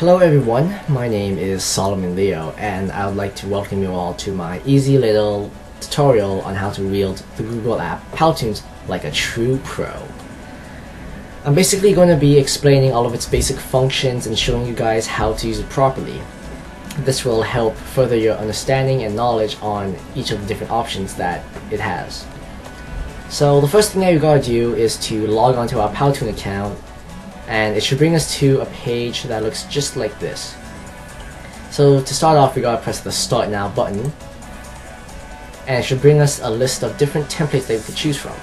Hello everyone, my name is Solomon Leo and I would like to welcome you all to my easy little tutorial on how to wield the Google app Powtoon like a true pro. I'm basically going to be explaining all of its basic functions and showing you guys how to use it properly. This will help further your understanding and knowledge on each of the different options that it has. So the first thing that you gotta do is to log on to our Powtoon account, and it should bring us to a page that looks just like this. So to start off, we gotta press the Start Now button, and it should bring us a list of different templates that we could choose from.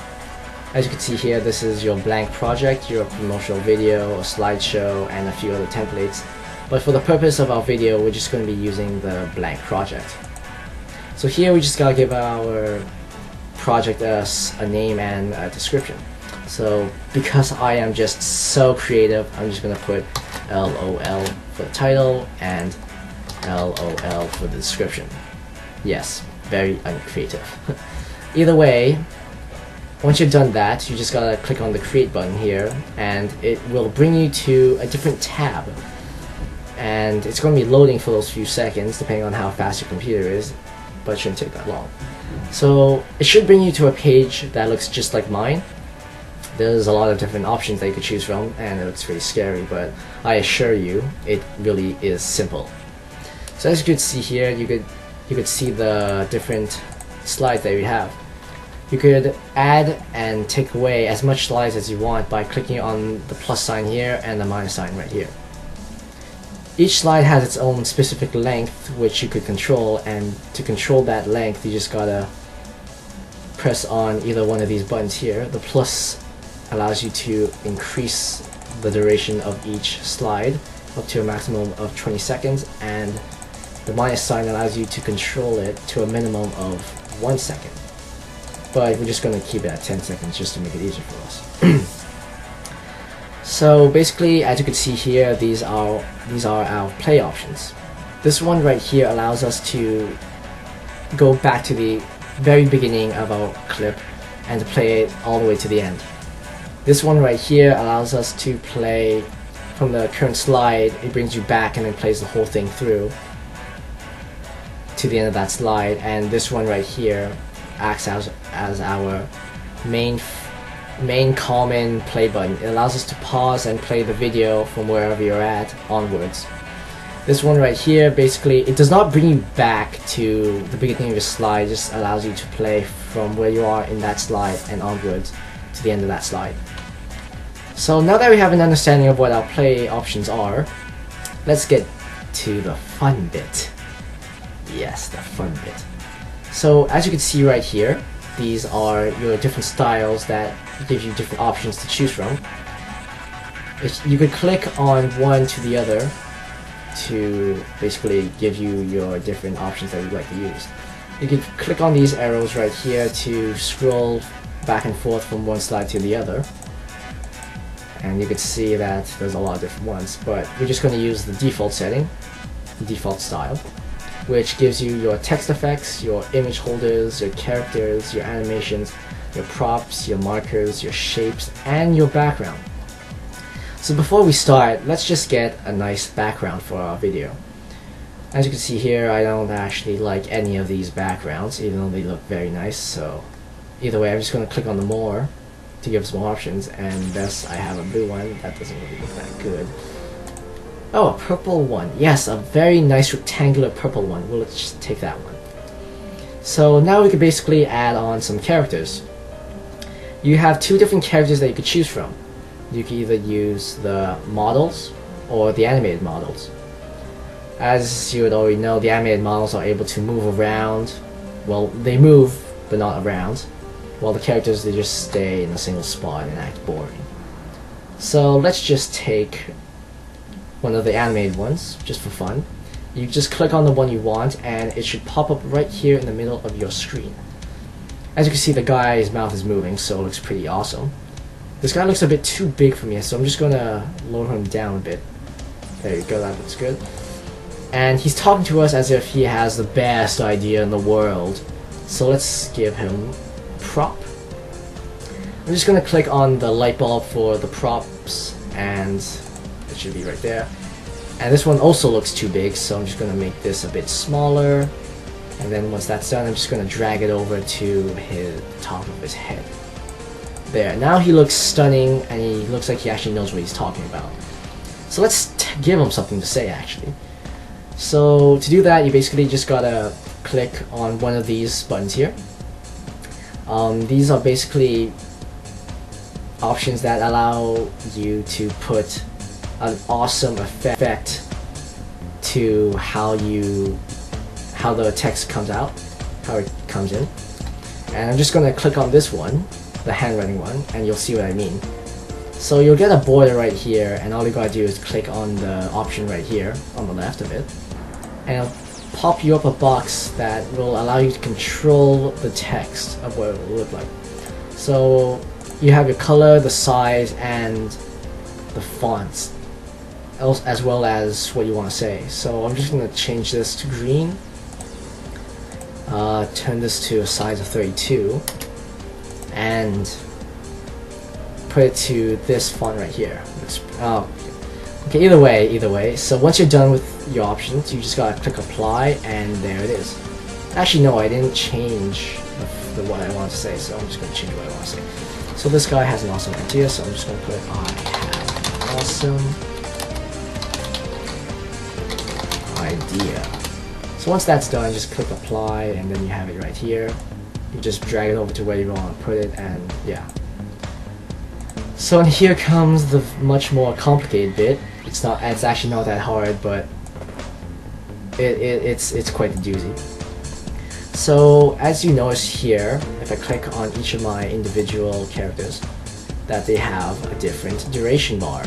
As you can see here, this is your blank project, your promotional video, a slideshow, and a few other templates. But for the purpose of our video, we're just going to be using the blank project. So here we just gotta give our project a name and a description. So because I am just so creative, I'm just gonna put LOL for the title and LOL for the description. Yes, very uncreative. Either way, once you've done that, you just gotta click on the create button here and it will bring you to a different tab. And it's going to be loading for those few seconds depending on how fast your computer is, but it shouldn't take that long. So it should bring you to a page that looks just like mine. There's a lot of different options that you could choose from and it looks pretty scary, but I assure you it really is simple. So as you could see here, you could see the different slides that we have. You could add and take away as much slides as you want by clicking on the plus sign here and the minus sign right here. Each slide has its own specific length which you could control, and to control that length you just gotta press on either one of these buttons here. The plus allows you to increase the duration of each slide up to a maximum of 20 seconds, and the minus sign allows you to control it to a minimum of 1 second. But we're just going to keep it at 10 seconds just to make it easier for us. So basically, as you can see here, these are our play options. This one right here allows us to go back to the very beginning of our clip and to play it all the way to the end. This one right here allows us to play from the current slide. It brings you back and then plays the whole thing through to the end of that slide. And this one right here acts as our main common play button. It allows us to pause and play the video from wherever you're at onwards. This one right here, basically, it does not bring you back to the beginning of your slide, it just allows you to play from where you are in that slide and onwards to the end of that slide. So now that we have an understanding of what our play options are, let's get to the fun bit. Yes, the fun bit. So as you can see right here, these are your different styles that give you different options to choose from. You could click on one to the other to basically give you your different options that you'd like to use. You could click on these arrows right here to scroll back and forth from one slide to the other. And you could see that there's a lot of different ones, but we're just going to use the default setting, the default style, which gives you your text effects, your image holders, your characters, your animations, your props, your markers, your shapes, and your background. So before we start, let's just get a nice background for our video. As you can see here, I don't actually like any of these backgrounds, even though they look very nice, so either way, I'm just going to click on the more to give us more options, and thus I have a blue one. That doesn't really look that good. Oh, a purple one. Yes, a very nice rectangular purple one. Well, let's just take that one. So now we could basically add on some characters. You have two different characters that you could choose from. You can either use the models or the animated models. As you would already know, the animated models are able to move around. Well, they move, but not around. While the characters, they just stay in a single spot and act boring. So let's just take one of the animated ones, just for fun. You just click on the one you want and it should pop up right here in the middle of your screen. As you can see, the guy's mouth is moving, so it looks pretty awesome. This guy looks a bit too big for me, so I'm just gonna lower him down a bit. There you go, that looks good. And he's talking to us as if he has the best idea in the world. So let's give him a prop. I'm just gonna click on the light bulb for the props, and it should be right there. And this one also looks too big, so I'm just gonna make this a bit smaller. And then once that's done, I'm just gonna drag it over to the top of his head. There, now he looks stunning, and he looks like he actually knows what he's talking about. So let's give him something to say, actually. So to do that, you basically just gotta click on one of these buttons here. These are basically options that allow you to put an awesome effect to how the text comes out, how it comes in. And I'm just gonna click on this one, the handwriting one, and you'll see what I mean. So you'll get a border right here, and all you gotta do is click on the option right here on the left of it, and it'll pop you up a box that will allow you to control the text of what it will look like. So you have your color, the size, and the fonts, as well as what you want to say. So I'm just going to change this to green, turn this to a size of 32, and put it to this font right here. Okay, either way, so once you're done with your options, you just gotta click apply, and there it is. Actually no, I didn't change what I want to say, so I'm just gonna change what I want to say. So this guy has an awesome idea, so I'm just gonna put I have an awesome idea. So once that's done, just click apply, and then you have it right here. You just drag it over to where you want to put it, and yeah. So and here comes the much more complicated bit. It's actually not that hard, but it's quite the doozy. So as you notice here, if I click on each of my individual characters, that they have a different duration bar.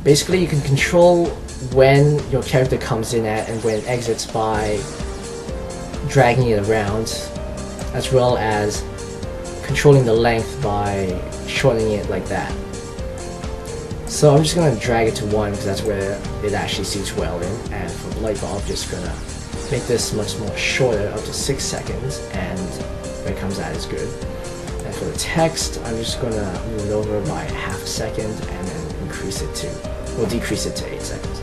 Basically, you can control when your character comes in at and when it exits by dragging it around, as well as controlling the length by shortening it like that. So I'm just going to drag it to 1 because that's where it actually suits well in, and for the light bulb, just going to make this much more shorter, up to 6 seconds, and when it comes out it's good. And for the text, I'm just going to move it over by half a second and then decrease it to 8 seconds.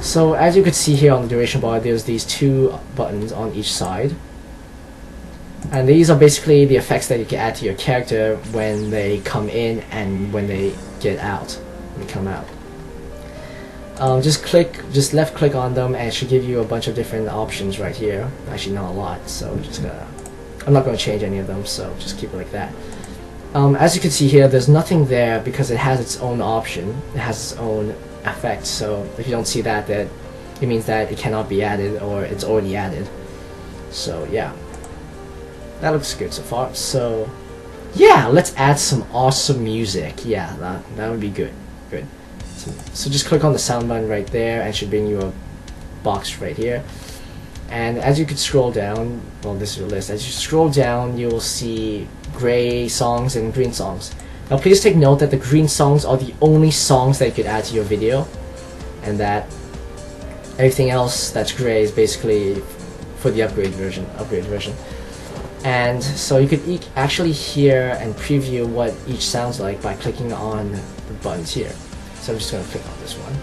So as you can see here on the duration bar, there's these 2 buttons on each side. And these are basically the effects that you can add to your character when they come in and when they get out, when they come out. Just left click on them, and it should give you a bunch of different options right here. Actually not a lot, so I'm not going to change any of them, so just keep it like that. As you can see here, there's nothing there because it has its own option, it has its own effect, so if you don't see that, it means that it cannot be added or it's already added. So yeah. That looks good so far. So yeah, let's add some awesome music. Yeah, that would be good. Good. So just click on the sound button right there, and it should bring you a box right here. And as you can scroll down, well, this is your list. As you scroll down, you will see gray songs and green songs. Now please take note that the green songs are the only songs that you could add to your video, and that everything else that's gray is basically for the upgrade version. And so you could actually hear and preview what each sounds like by clicking on the buttons here. So I'm just going to click on this one.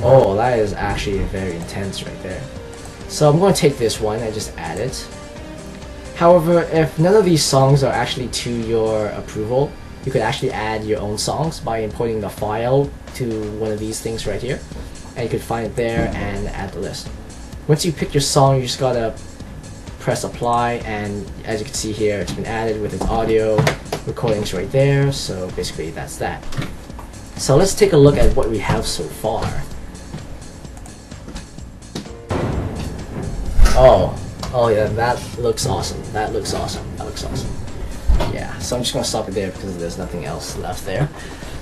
Oh, that is actually very intense right there. So I'm going to take this one and just add it. However, if none of these songs are actually to your approval, you could actually add your own songs by importing the file to one of these things right here. And you could find it there and add the list. Once you pick your song, you just gotta press apply, and as you can see here, it's been added with its audio recordings right there. So basically that's that. So let's take a look at what we have so far. Oh yeah, that looks awesome. That looks awesome. Yeah, so I'm just gonna stop it there because there's nothing else left there.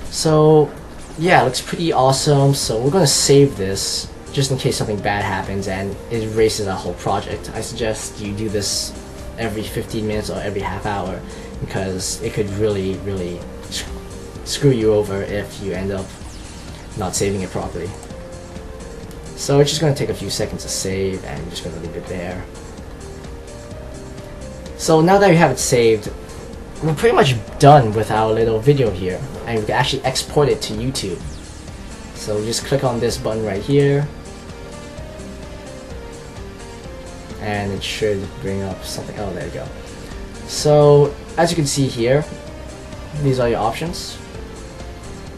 So yeah, it looks pretty awesome. So we're gonna save this just in case something bad happens and it erases our whole project. I suggest you do this every 15 minutes or every half hour, because it could really screw you over if you end up not saving it properly. So it's just going to take a few seconds to save, and I'm just going to leave it there. So now that you have it saved, we're pretty much done with our little video here, and we can actually export it to YouTube. So just click on this button right here, and it should bring up something. Oh, there you go. So as you can see here, these are your options.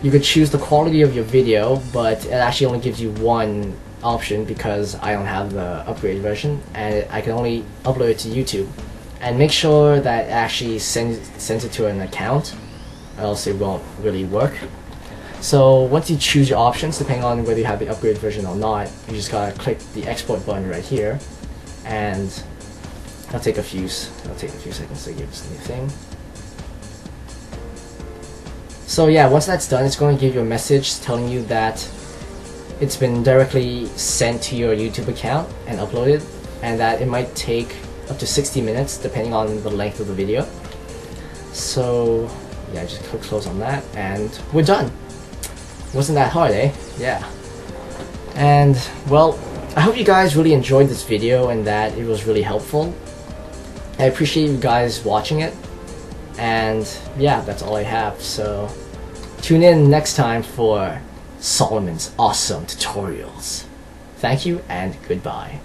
You could choose the quality of your video, but it actually only gives you one option because I don't have the upgrade version, and I can only upload it to YouTube. And make sure that it actually sends it to an account, or else it won't really work. So once you choose your options, depending on whether you have the upgrade version or not, you just gotta click the export button right here, and it'll take a few seconds to give us anything. So yeah, once that's done, it's going to give you a message telling you that it's been directly sent to your YouTube account and uploaded, and that it might take up to 60 minutes depending on the length of the video. So yeah, just click close on that and we're done. Wasn't that hard, eh? Yeah. And well, I hope you guys really enjoyed this video and that it was really helpful. I appreciate you guys watching it, and yeah, that's all I have. So tune in next time for Solomon's awesome tutorials. Thank you and goodbye.